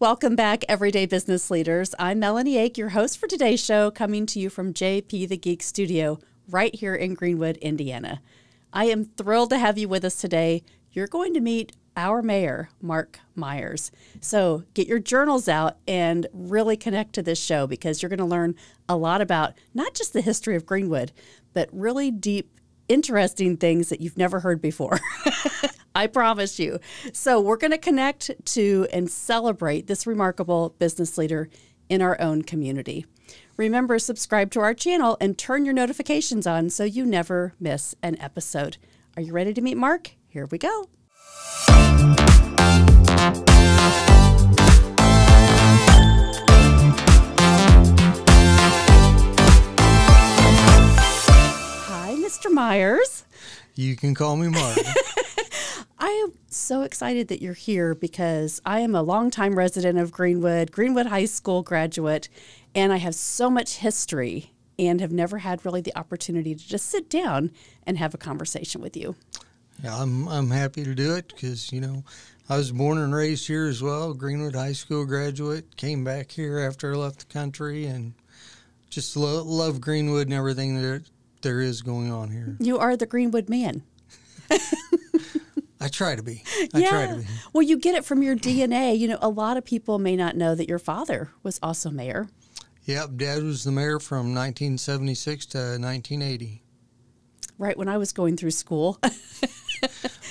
Welcome back, Everyday Business Leaders. I'm Melanie Ake, your host for today's show, coming to you from JP the Geek Studio right here in Greenwood, Indiana. I am thrilled to have you with us today. You're going to meet our mayor, Mike Myers. So get your journals out and really connect to this show because you're going to learn a lot about not just the history of Greenwood, but really deep, interesting things that you've never heard before. I promise you. So we're going to connect to and celebrate this remarkable business leader in our own community. Remember, subscribe to our channel and turn your notifications on so you never miss an episode. Are you ready to meet Mark? Here we go. Hi, Mr. Myers. You can call me Mark. I am so excited that you're here because I am a longtime resident of Greenwood, Greenwood High School graduate, and I have so much history and have never had really the opportunity to just sit down and have a conversation with you. Yeah, I'm happy to do it because, you know, I was born and raised here as well, Greenwood High School graduate, came back here after I left the country and just love Greenwood and everything that there is going on here. You are the Greenwood man. I try to be. I try to be. Well, you get it from your DNA. You know, a lot of people may not know that your father was also mayor. Yep, Dad was the mayor from 1976 to 1980. Right when I was going through school.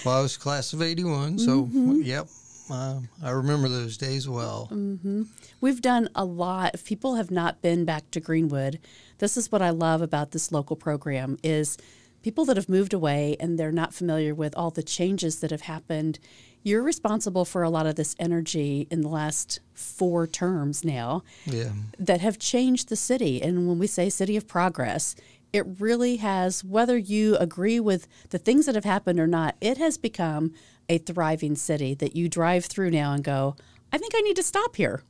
Well, I was class of 81, so yep, I remember those days well. Mm-hmm. We've done a lot. If people have not been back to Greenwood, this is what I love about this local program is people that have moved away and they're not familiar with all the changes that have happened. You're responsible for a lot of this energy in the last 4 terms now that have changed the city. And when we say city of progress, it really has, whether you agree with the things that have happened or not, it has become a thriving city that you drive through now and go, I think I need to stop here.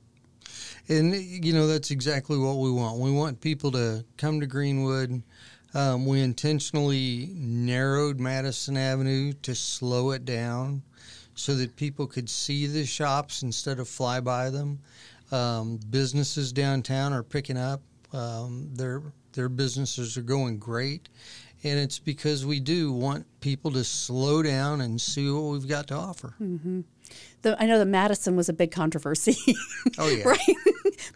And, you know, that's exactly what we want. We want people to come to Greenwood. We intentionally narrowed Madison Avenue to slow it down so that people could see the shops instead of fly by them. Businesses downtown are picking up. Their businesses are going great. And it's because we do want people to slow down and see what we've got to offer. Mm-hmm. I know that Madison was a big controversy. Oh, yeah. Right?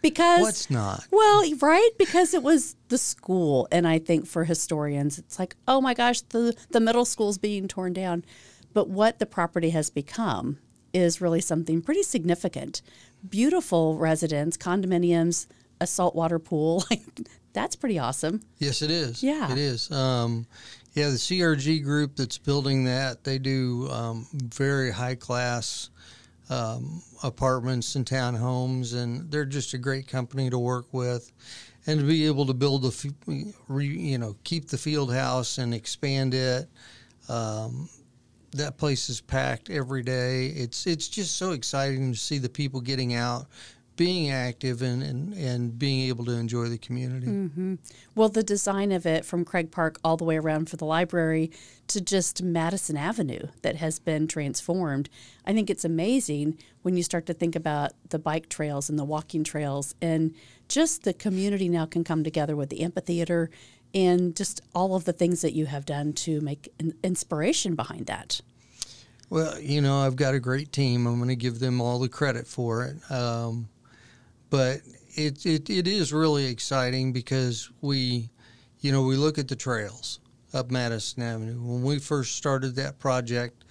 Because what's not? Well, right, because it was the school. And I think for historians, it's like, oh, my gosh, the middle school's being torn down. But what the property has become is really something pretty significant. Beautiful residents, condominiums, a saltwater pool. That's pretty awesome. Yes, it is. Yeah. It is. Yeah, the CRG group that's building that, they do very high-class apartments and townhomes, and they're just a great company to work with. And to be able to build keep the field house and expand it, that place is packed every day. It's just so exciting to see the people getting out, being active and being able to enjoy the community. Mm-hmm. Well, the design of it from Craig Park all the way around for the library to just Madison Avenue that has been transformed. I think it's amazing when you start to think about the bike trails and the walking trails and just the community now can come together with the amphitheater and just all of the things that you have done to make an inspiration behind that. Well, you know, I've got a great team. I'm going to give them all the credit for it. But it is really exciting because we look at the trails up Madison Avenue. When we first started that project,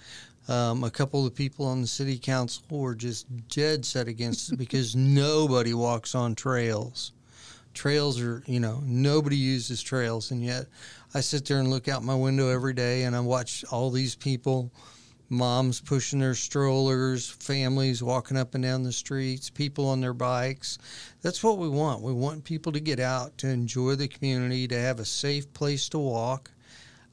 a couple of the people on the city council were just dead set against it because nobody walks on trails. Trails are, nobody uses trails. And yet I sit there and look out my window every day and I watch all these people, moms pushing their strollers, families walking up and down the streets, people on their bikes. That's what we want. We want people to get out, to enjoy the community, to have a safe place to walk,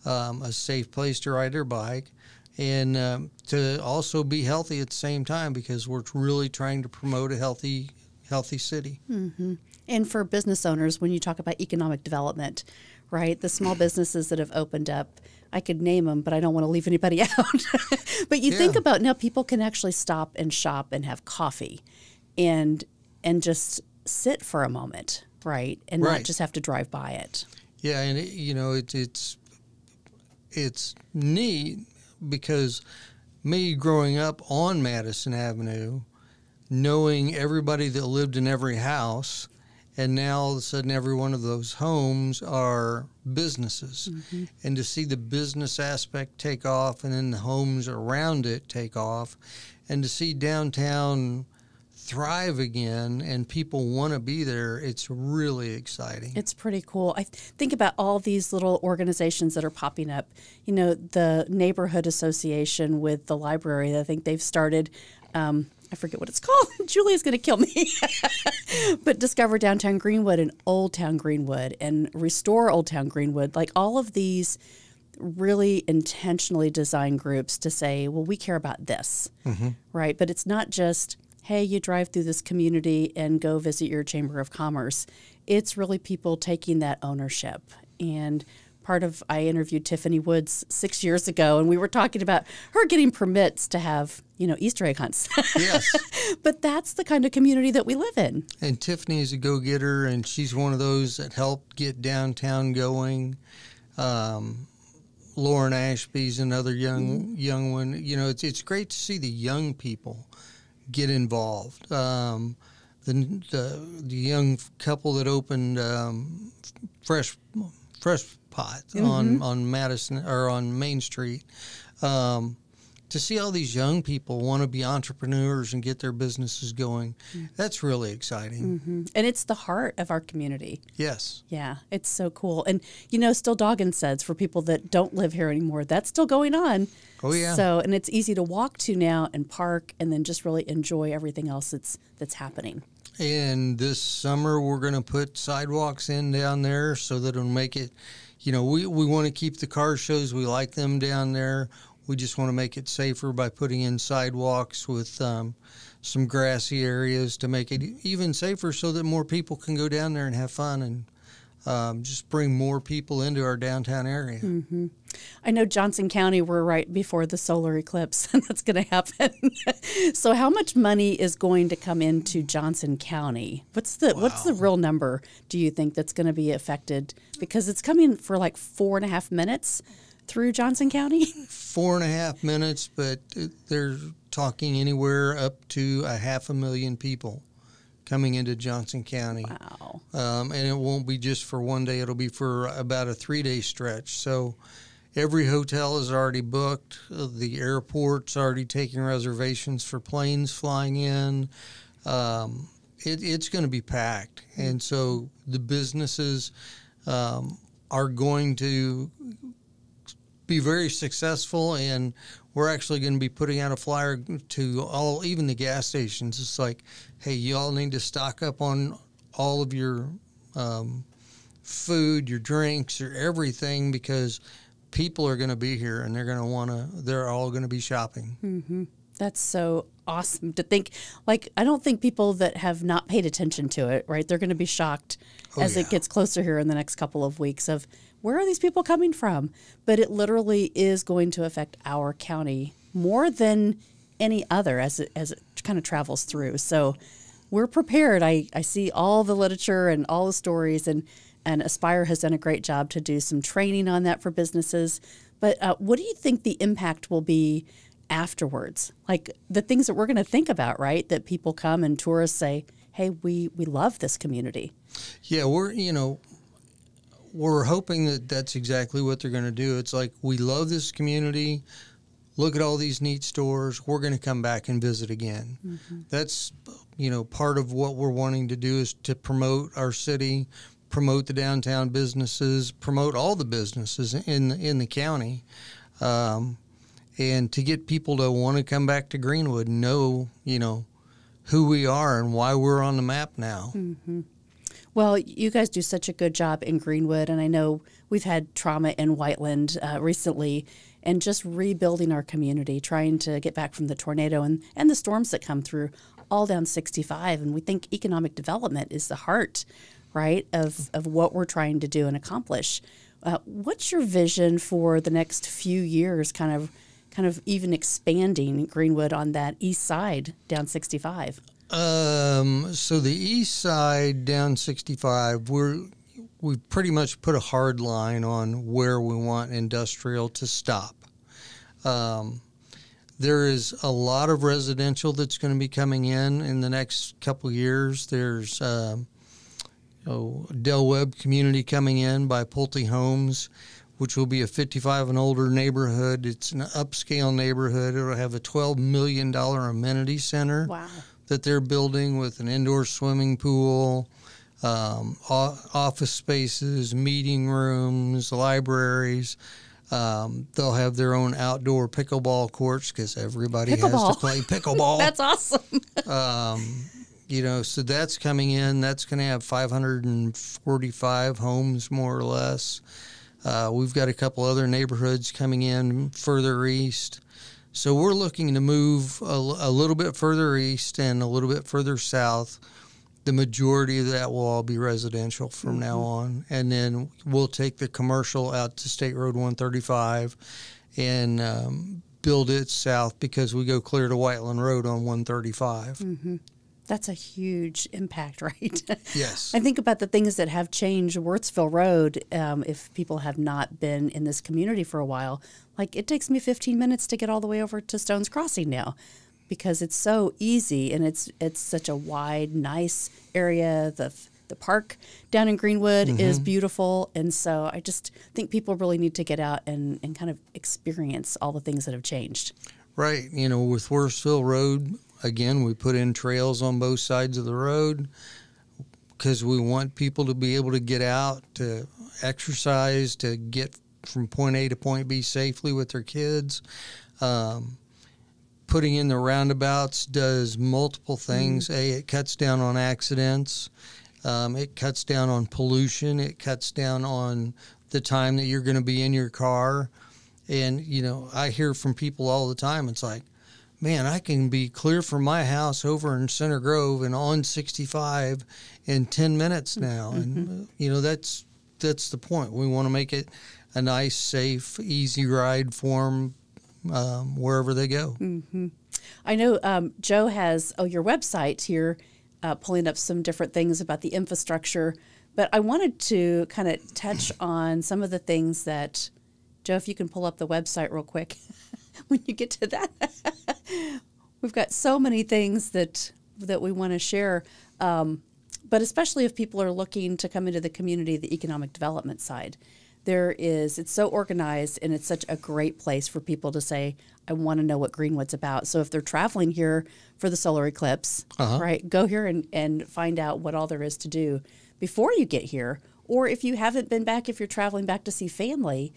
a safe place to ride their bike, and to also be healthy at the same time because we're really trying to promote a healthy city. Mm-hmm. And for business owners, when you talk about economic development, right, the small businesses that have opened up, I could name them, but I don't want to leave anybody out. But you think about now people can actually stop and shop and have coffee. and just sit for a moment, right? And not just have to drive by it. Yeah, and it's neat because me growing up on Madison Avenue, knowing everybody that lived in every house, and now all of a sudden every one of those homes are businesses. Mm-hmm. And to see the business aspect take off and then the homes around it take off, and to see downtown thrive again and people want to be there, it's really exciting. It's pretty cool. I think about all these little organizations that are popping up. You know, the neighborhood association with the library, I think they've started, I forget what it's called. Julia's going to kill me. But Discover Downtown Greenwood and Old Town Greenwood and Restore Old Town Greenwood, like all of these really intentionally designed groups to say, well, we care about this, mm-hmm. right? But it's not just, hey, you drive through this community and go visit your Chamber of Commerce. It's really people taking that ownership. And I interviewed Tiffany Woods 6 years ago, and we were talking about her getting permits to have, Easter egg hunts. Yes. But that's the kind of community that we live in. And Tiffany is a go-getter, and she's one of those that helped get downtown going. Lauren Ashby's another young one. It's great to see the young people get involved. The young couple that opened Fresh Pot mm-hmm. on Madison or on Main Street, to see all these young people want to be entrepreneurs and get their businesses going, mm-hmm. that's really exciting. Mm-hmm. And it's the heart of our community. Yes. Yeah, it's so cool. And, still dog and seds for people that don't live here anymore, that's still going on. Oh, yeah. So, and it's easy to walk to now and park and then just really enjoy everything else that's happening. And this summer, we're going to put sidewalks in down there so that it'll make it, we want to keep the car shows. We like them down there. We just want to make it safer by putting in sidewalks with some grassy areas to make it even safer so that more people can go down there and have fun and just bring more people into our downtown area. Mm-hmm. I know Johnson County, we're right before the solar eclipse, and that's going to happen. So how much money is going to come into Johnson County? What's the real number, do you think, that's going to be affected? Because it's coming for like 4.5 minutes through Johnson County. 4.5 minutes, but they're talking anywhere up to 500,000 people coming into Johnson County. Wow. And it won't be just for one day. It'll be for about a 3-day stretch. So every hotel is already booked. The airport's already taking reservations for planes flying in. It's going to be packed. And so the businesses are going to be very successful, and we're actually going to be putting out a flyer to even the gas stations. It's like, hey, you all need to stock up on all of your food, your drinks, your everything, because people are going to be here and they're all going to be shopping. Mm-hmm. That's so awesome to think. Like, I don't think people that have not paid attention to it, right, they're going to be shocked as it gets closer here in the next couple of weeks of, where are these people coming from? But it literally is going to affect our county more than any other as it kind of travels through. So we're prepared. I see all the literature and all the stories, and Aspire has done a great job to do some training on that for businesses. But what do you think the impact will be afterwards? Like the things that we're going to think about, right? That people come and tourists say, hey, we love this community. Yeah, we're hoping that that's exactly what they're going to do. It's like, we love this community. Look at all these neat stores. We're going to come back and visit again. Mm-hmm. That's, part of what we're wanting to do is to promote our city, promote the downtown businesses, promote all the businesses in the county, and to get people to want to come back to Greenwood and know, who we are and why we're on the map now. Mm-hmm. Well, you guys do such a good job in Greenwood, and I know we've had trauma in Whiteland recently, and just rebuilding our community, trying to get back from the tornado and the storms that come through all down 65. And we think economic development is the heart, right, of what we're trying to do and accomplish. What's your vision for the next few years, kind of even expanding Greenwood on that east side down 65? So the east side down 65, we've pretty much put a hard line on where we want industrial to stop. There is a lot of residential that's going to be coming in the next couple of years. There's Del Webb community coming in by Pulte Homes, which will be a 55 and older neighborhood. It's an upscale neighborhood. It'll have a $12 million amenity center. Wow. That they're building with an indoor swimming pool, office spaces, meeting rooms, libraries. They'll have their own outdoor pickleball courts because everybody has to play pickleball. That's awesome. So that's coming in. That's going to have 545 homes, more or less. We've got a couple other neighborhoods coming in further east. So we're looking to move a little bit further east and a little bit further south. The majority of that will all be residential from now on. And then we'll take the commercial out to State Road 135 and build it south because we go clear to Whiteland Road on 135. Mm-hmm. That's a huge impact, right? Yes. I think about the things that have changed Wurtsville Road, if people have not been in this community for a while. Like, it takes me 15 minutes to get all the way over to Stone's Crossing now because it's so easy and it's such a wide, nice area. The park down in Greenwood is beautiful. And so I just think people really need to get out and kind of experience all the things that have changed. Right. With Wurtsville Road, again, we put in trails on both sides of the road because we want people to be able to get out, to exercise, to get from point A to point B safely with their kids. Putting in the roundabouts does multiple things. It cuts down on accidents. It cuts down on pollution. It cuts down on the time that you're going to be in your car. And, I hear from people all the time, it's like, man, I can be clear from my house over in Center Grove and on 65 in 10 minutes now. And, that's the point. We want to make it a nice, safe, easy ride for them wherever they go. Mm-hmm. I know Joe has your website here, pulling up some different things about the infrastructure, but I wanted to kind of touch on some of the things that, Joe, if you can pull up the website real quick when you get to that. We've got so many things that we want to share, but especially if people are looking to come into the community, the economic development side. It's so organized and it's such a great place for people to say, I want to know what Greenwood's about. So if they're traveling here for the solar eclipse, right, go here and find out what all there is to do before you get here. Or if you haven't been back, if you're traveling back to see family,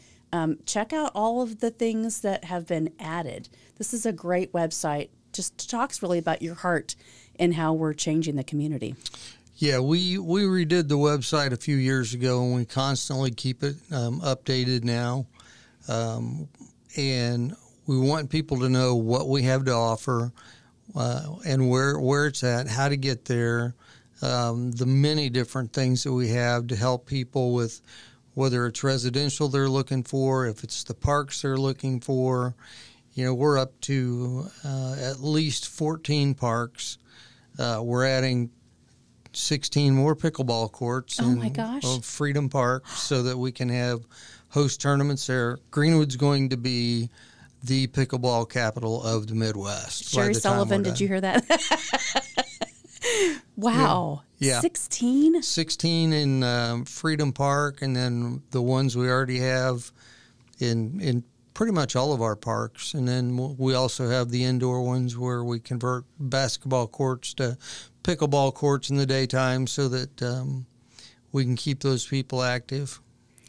check out all of the things that have been added. This is a great website. Just talks really about your heart and how we're changing the community. Yeah, we redid the website a few years ago, and we constantly keep it updated now. And we want people to know what we have to offer and where it's at, how to get there, the many different things that we have to help people with whether it's residential they're looking for, if it's the parks they're looking for. We're up to at least 14 parks. We're adding 16 more pickleball courts in Freedom Park so that we can host tournaments there. Greenwood's going to be the pickleball capital of the Midwest. Sherry Sullivan, did you hear that? Wow. Yeah. 16? 16 in Freedom Park, and then the ones we already have in pretty much all of our parks. And then we also have the indoor ones where we convert basketball courts to pickleball courts in the daytime so that we can keep those people active.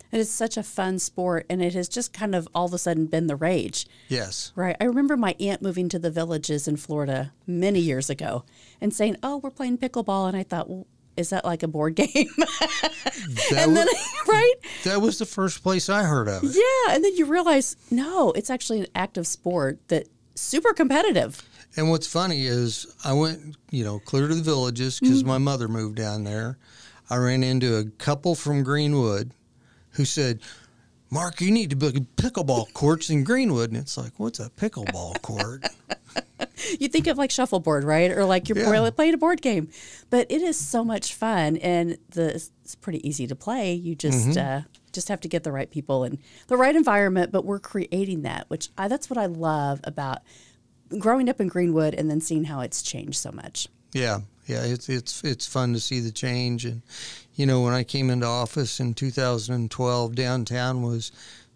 It is such a fun sport, and it has just kind of all of a sudden been the rage. Yes. Right. I remember my aunt moving to the Villages in Florida many years ago and saying, oh, we're playing pickleball. And I thought, well, is that like a board game? Right? That was the first place I heard of it. Yeah. And then you realize, no, it's actually an active sport that's super competitive. And what's funny is I went, clear to the Villages because my mother moved down there. I ran into a couple from Greenwood who said, Mark, you need to build pickleball courts in Greenwood. And it's like, what's a pickleball court? You think of like shuffleboard, right? Or like you're playing a board game. But it is so much fun, and it's pretty easy to play. You just have to get the right people and the right environment, but we're creating that, which that's what I love about growing up in Greenwood and then seeing how it's changed so much. Yeah, it's fun to see the change. And, when I came into office in 2012, downtown was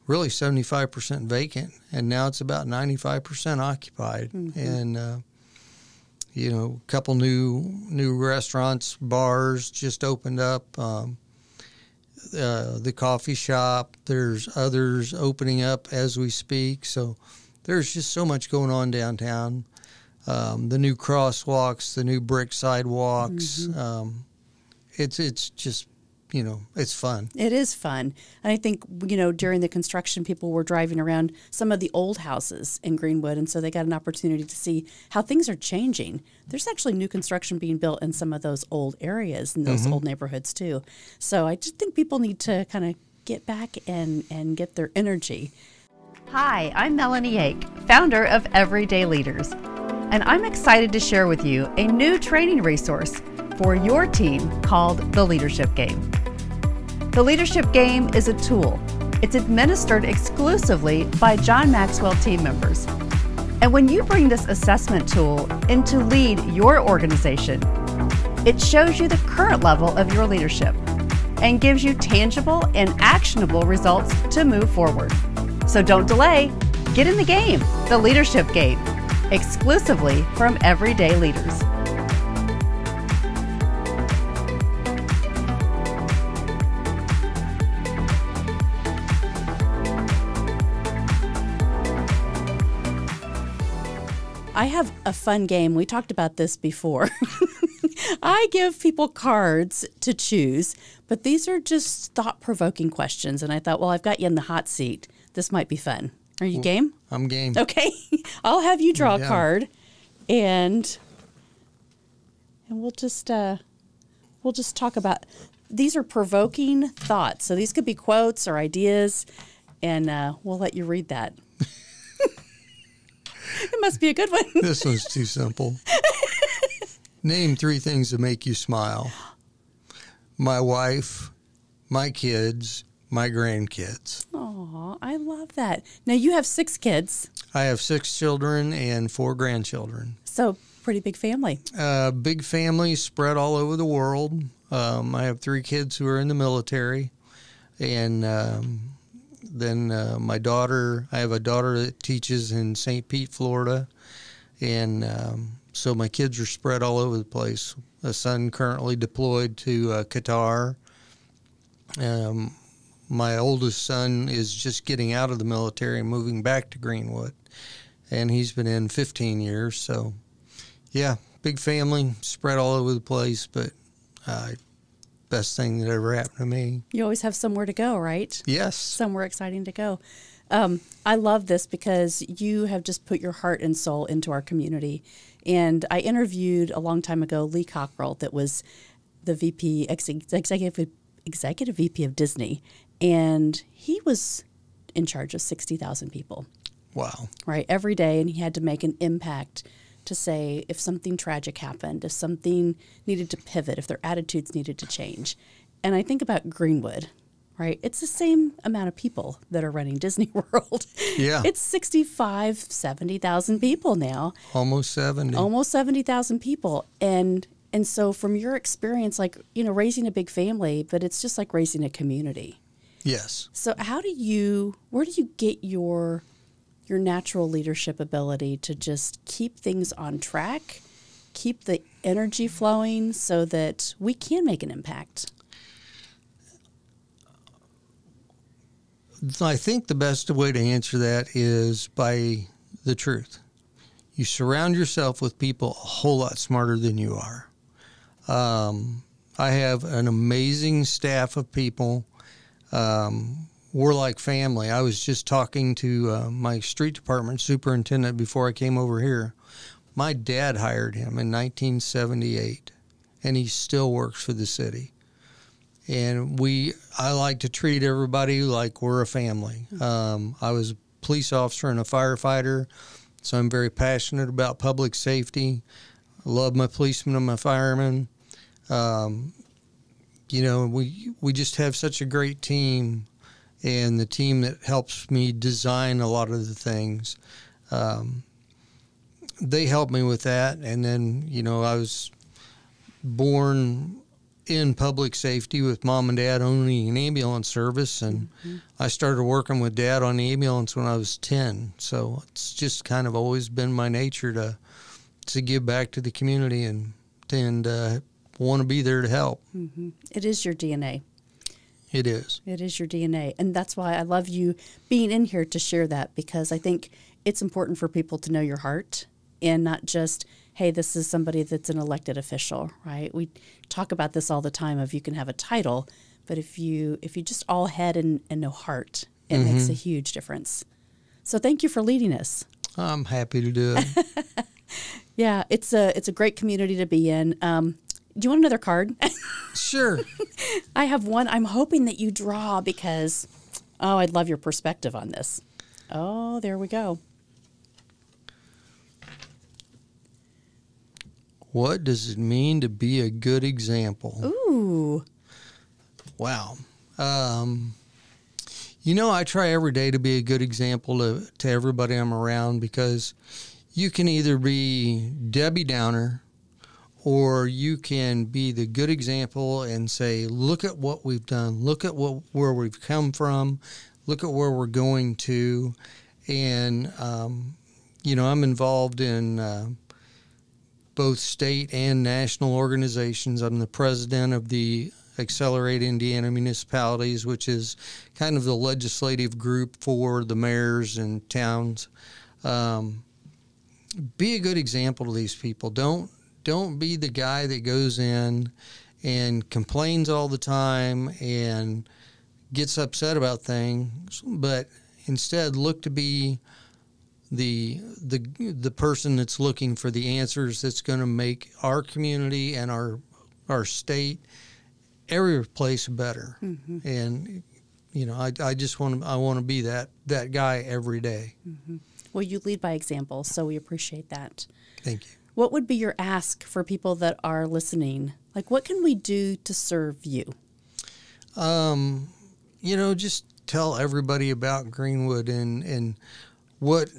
really 75% vacant, and now it's about 95% occupied. Mm-hmm. And, a couple new restaurants, bars just opened up. The coffee shop, there's others opening up as we speak. So there's just so much going on downtown. The new crosswalks, the new brick sidewalks. Mm-hmm. It's just, it's fun. It is fun. And I think, during the construction, people were driving around some of the old houses in Greenwood, and so they got an opportunity to see how things are changing. There's actually new construction being built in some of those old areas and those old neighborhoods, too. So I just think people need to kind of get back and get their energy. Hi, I'm Melanie Ake, founder of Everyday Leaders, and I'm excited to share with you a new training resource for your team called the Leadership Game. The Leadership Game is a tool. It's administered exclusively by John Maxwell team members. And when you bring this assessment tool in to lead your organization, it shows you the current level of your leadership and gives you tangible and actionable results to move forward. So don't delay. Get in the game, the Leadership Game, exclusively from Everyday Leaders. I have a fun game. We talked about this before. I give people cards to choose, but these are just thought-provoking questions. And I thought, well, I've got you in the hot seat. This might be fun. Are you game? I'm game. Okay. I'll have you draw a card, and we'll just talk about. These are provoking thoughts. So these could be quotes or ideas, and we'll let you read that. It must be a good one. This one's too simple. Name 3 things that make you smile. My wife, my kids, my grandkids. Oh, I love that. Now, you have 6 kids. I have 6 children and 4 grandchildren. So, pretty big family. Big family spread all over the world. I have 3 kids who are in the military. And then my daughter, I have a daughter that teaches in St. Pete, Florida. And so my kids are spread all over the place. A son currently deployed to Qatar. My oldest son is just getting out of the military and moving back to Greenwood. And he's been in 15 years. So, yeah, big family, spread all over the place. But best thing that ever happened to me. You always have somewhere to go, right? Yes. Somewhere exciting to go. I love this because you have just put your heart and soul into our community. And I interviewed a long time ago Lee Cockrell, that was the VP, executive VP of Disney. And he was in charge of 60,000 people. Wow. Right, every day. And he had to make an impact to say if something tragic happened, if something needed to pivot, if their attitudes needed to change. And I think about Greenwood, right? It's the same amount of people that are running Disney World. Yeah. It's 70,000 people now. Almost 70. Almost 70,000 people. And so from your experience, like, raising a big family, but it's just like raising a community. Yes. So where do you get your natural leadership ability to just keep things on track, keep the energy flowing so that we can make an impact? I think the best way to answer that is by the truth. You surround yourself with people a whole lot smarter than you are. I have an amazing staff of people. We're like family. I was just talking to my street department superintendent before I came over here. My dad hired him in 1978, and he still works for the city. And I like to treat everybody like we're a family. I was a police officer and a firefighter. So I'm very passionate about public safety. I love my policemen and my firemen. You know, we just have such a great team, and the team that helps me design a lot of the things. They help me with that. And then, you know, I was born in public safety with mom and dad owning an ambulance service, and I started working with dad on the ambulance when I was 10. So it's just kind of always been my nature to give back to the community and want to be there to help. It is your DNA. It is. It is your DNA. And that's why I love you being in here to share that, because I think it's important for people to know your heart and not just, hey, this is somebody that's an elected official, right? We talk about this all the time of you can have a title, but if you just all head and no heart, it makes a huge difference. So thank you for leading us. I'm happy to do it. Yeah, it's a great community to be in. Do you want another card? Sure. I have one. I'm hoping that you draw because, I'd love your perspective on this. Oh, there we go. What does it mean to be a good example? Ooh. Wow. You know, I try every day to be a good example to everybody I'm around, because you can either be Debbie Downer or you can be the good example and say, look at what we've done. Look at where we've come from. Look at where we're going to. And, you know, I'm involved in both state and national organizations. I'm the president of the Accelerate Indiana Municipalities, which is kind of the legislative group for the mayors and towns. Be a good example to these people. Don't be the guy that goes in and complains all the time and gets upset about things, but instead look to be the person that's looking for the answers that's going to make our community and our state, every place better. And you know, I want to be that guy every day. Well, you lead by example, so we appreciate that. Thank you. What would be your ask for people that are listening? Like, what can we do to serve you? You know, just tell everybody about Greenwood, and what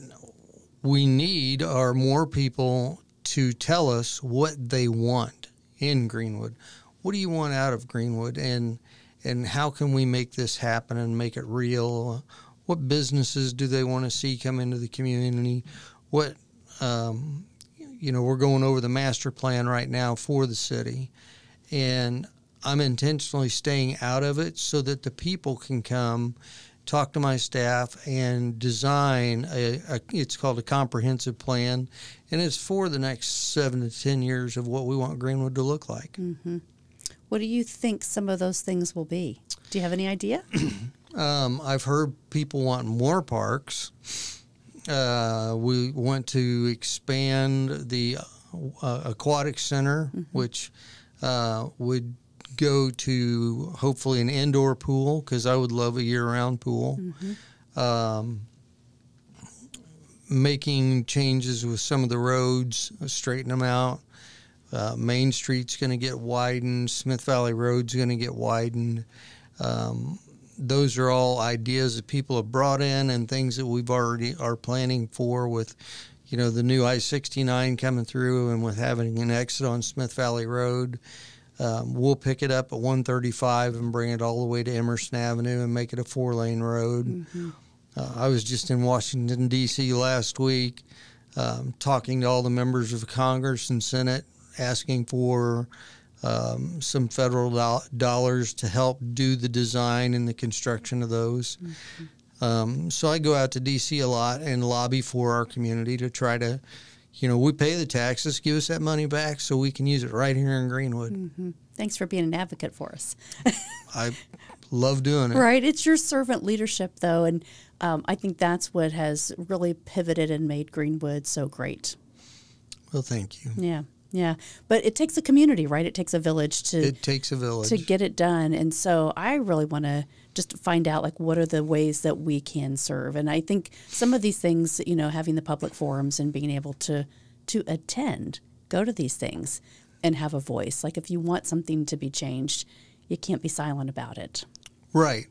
we need are more people to tell us what they want in Greenwood. What do you want out of Greenwood, and how can we make this happen and make it real? What businesses do they want to see come into the community? What, you know, we're going over the master plan right now for the city, and I'm intentionally staying out of it so that the people can come, talk to my staff, and design it's called a comprehensive plan, and it's for the next 7 to 10 years of what we want Greenwood to look like. What do you think some of those things will be? Do you have any idea? I've heard people want more parks. We want to expand the aquatic center, which would go to hopefully an indoor pool, because I would love a year-round pool. Making changes with some of the roads, straighten them out. Main Street's going to get widened. Smith Valley Road's going to get widened. Those are all ideas that people have brought in and things that we've already are planning for, with, you know, the new I-69 coming through, and with having an exit on Smith Valley Road. We'll pick it up at 135 and bring it all the way to Emerson Avenue and make it a 4-lane road. I was just in Washington, D.C. last week, talking to all the members of Congress and Senate, asking for some federal dollars to help do the design and the construction of those. So I go out to D.C. a lot and lobby for our community to try to, you know, we pay the taxes, give us that money back so we can use it right here in Greenwood. Thanks for being an advocate for us. I love doing it. Right. It's your servant leadership, though, and I think that's what has really pivoted and made Greenwood so great. Well, thank you. Yeah. Yeah. But it takes a community, right? It takes a village It takes a village to get it done. And so I really want to just find out, like, what are the ways that we can serve? And I think some of these things, you know, having the public forums and being able to attend, go to these things and have a voice. Like, if you want something to be changed, you can't be silent about it. Right.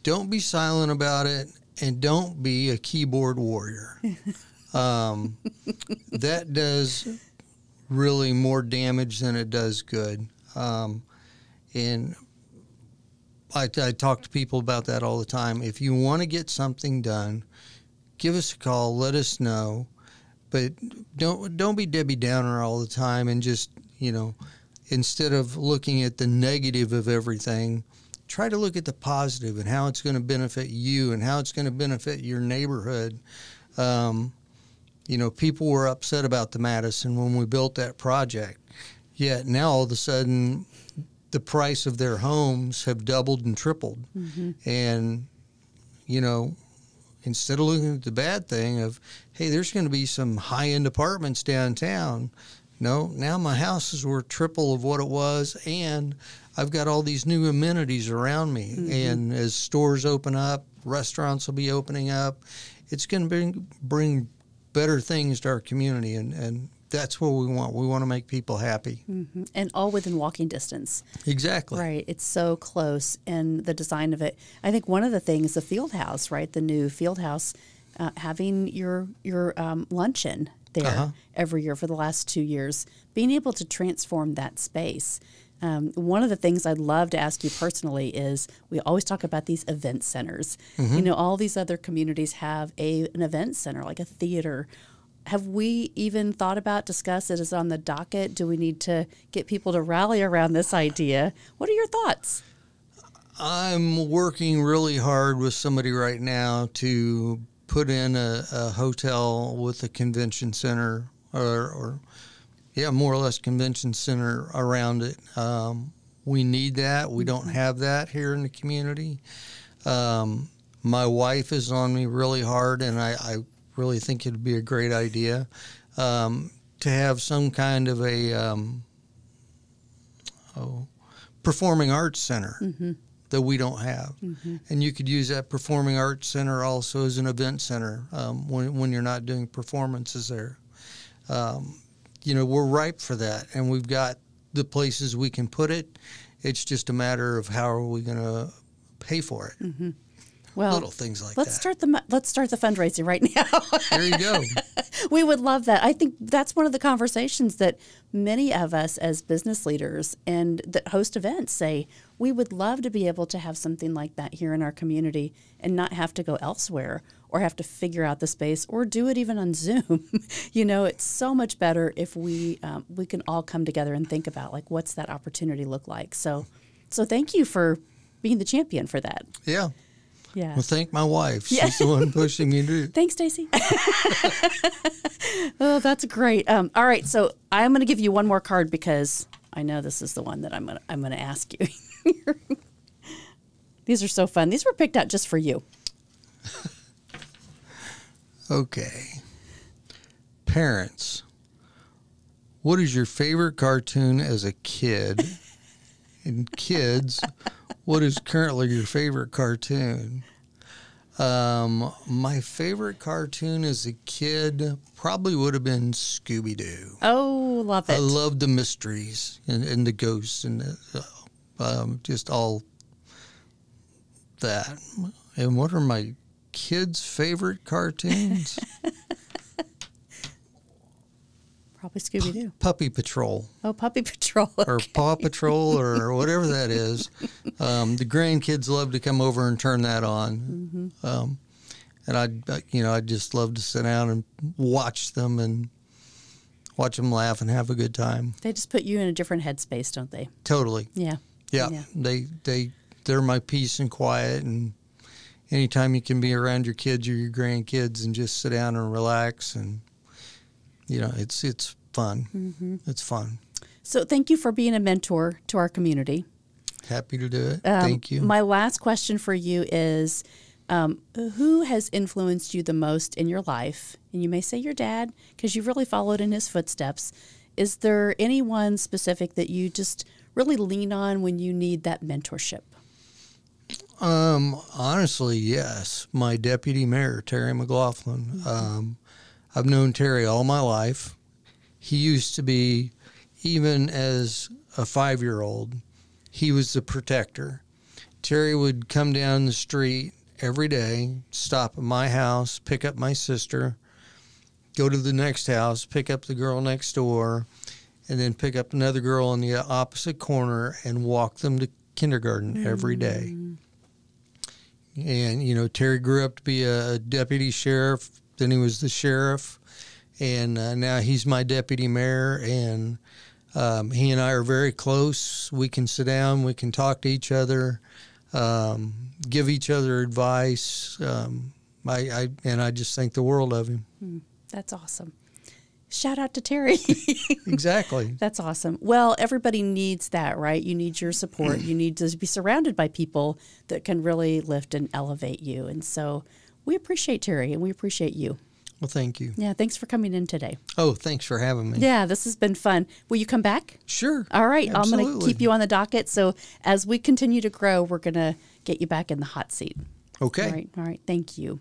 Don't be silent about it, and don't be a keyboard warrior. That does really more damage than it does good. And I talk to people about that all the time. If you want to get something done, give us a call, let us know. But don't be Debbie Downer all the time, and just, you know, instead of looking at the negative of everything, try to look at the positive and how it's going to benefit you and how it's going to benefit your neighborhood. You know, people were upset about the Madison when we built that project. Yet now all of a sudden the price of their homes have doubled and tripled. Mm-hmm. And, you know, instead of looking at the bad thing of, hey, there's going to be some high-end apartments downtown. No, now my house is worth triple of what it was, and I've got all these new amenities around me. Mm-hmm. And as stores open up, restaurants will be opening up. It's going to bring better things to our community, and that's what we want. We want to make people happy. Mm-hmm. And all within walking distance. Exactly. Right. It's so close, and the design of it. I think one of the things, the field house, right, the new field house, having your luncheon there every year for the last 2 years, being able to transform that space. One of the things I'd love to ask you personally is, we always talk about these event centers. Mm-hmm. You know, all these other communities have an event center, like a theater. Have we even thought about, discuss it as on the docket? Do we need to get people to rally around this idea? What are your thoughts? I'm working really hard with somebody right now to put in a hotel with a convention center, or more or less convention center around it. We need that. We don't have that here in the community. My wife is on me really hard, and I really think it'd be a great idea to have some kind of a performing arts center. Mm-hmm. That we don't have. Mm-hmm. And you could use that performing arts center also as an event center when you're not doing performances there. You know, we're ripe for that, and we've got the places we can put it. It's just a matter of how are we going to pay for it. Mm-hmm. Well, little things like let's start the fundraising right now. There you go. We would love that. I think that's one of the conversations that many of us as business leaders and that host events say, we would love to be able to have something like that here in our community and not have to go elsewhere or have to figure out the space or do it even on Zoom. You know, it's so much better if we can all come together and think about, like, what's that opportunity look like. So thank you for being the champion for that. Yeah. Yeah. Well, thank my wife. She's the one pushing me to do it. Thanks, Stacie. Oh, that's great. All right, so I'm going to give you one more card because I know this is the one that I'm going to ask you. These are so fun. These were picked out just for you. Okay. Parents, what is your favorite cartoon as a kid? And kids, what is currently your favorite cartoon? My favorite cartoon as a kid probably would have been Scooby-Doo. Oh, love it. I loved the mysteries and the ghosts and just all that. And what are my kids' favorite cartoons? Probably Scooby-Doo. Puppy Patrol. Oh, Puppy Patrol. Okay. Or Paw Patrol or whatever that is. The grandkids love to come over and turn that on. Mm-hmm. And I'd just love to sit down and watch them laugh and have a good time. They just put you in a different headspace, don't they? Totally. Yeah. Yeah. They're my peace and quiet, and anytime you can be around your kids or your grandkids and just sit down and relax, and it's fun. Mm-hmm. It's fun. So thank you for being a mentor to our community. Happy to do it. Thank you. My last question for you is, who has influenced you the most in your life? And you may say your dad, because you've really followed in his footsteps. is there anyone specific that you just really lean on when you need that mentorship? Honestly, yes. My deputy mayor, Terry McLaughlin. I've known Terry all my life. He used to be, even as a 5-year-old, he was the protector. Terry would come down the street every day, stop at my house, pick up my sister, go to the next house, pick up the girl next door, and then pick up another girl in the opposite corner and walk them to kindergarten every day. And, you know, Terry grew up to be a deputy sheriff. Then he was the sheriff. And now he's my deputy mayor. And he and I are very close. We can sit down. We can talk to each other, give each other advice. I just think the world of him. That's awesome. Shout out to Terry. Exactly. That's awesome. Well, everybody needs that, right? You need your support. You need to be surrounded by people that can really lift and elevate you. And so we appreciate Terry, and we appreciate you. Well, thank you. Yeah, thanks for coming in today. Oh, thanks for having me. Yeah, this has been fun. Will you come back? Sure. All right. Absolutely. I'm going to keep you on the docket. So as we continue to grow, we're going to get you back in the hot seat. Okay. All right. Thank you.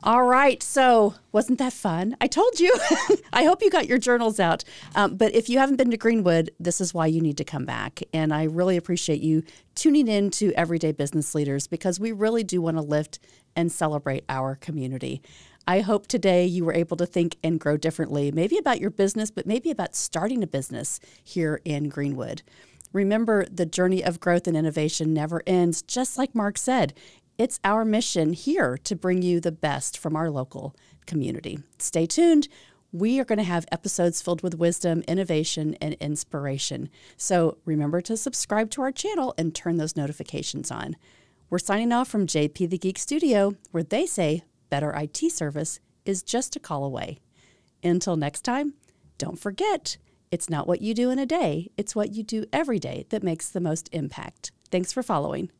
All right. So wasn't that fun? I told you. I hope you got your journals out. But if you haven't been to Greenwood, this is why you need to come back. And I really appreciate you tuning in to Everyday Business Leaders, because we really do want to lift and celebrate our community. I hope today you were able to think and grow differently, maybe about your business, but maybe about starting a business here in Greenwood. Remember, the journey of growth and innovation never ends, just like Mark said. It's our mission here to bring you the best from our local community. Stay tuned. We are going to have episodes filled with wisdom, innovation, and inspiration. So remember to subscribe to our channel and turn those notifications on. We're signing off from JP the Geek Studio, where they say better IT service is just a call away. Until next time, don't forget, it's not what you do in a day, it's what you do every day that makes the most impact. Thanks for following.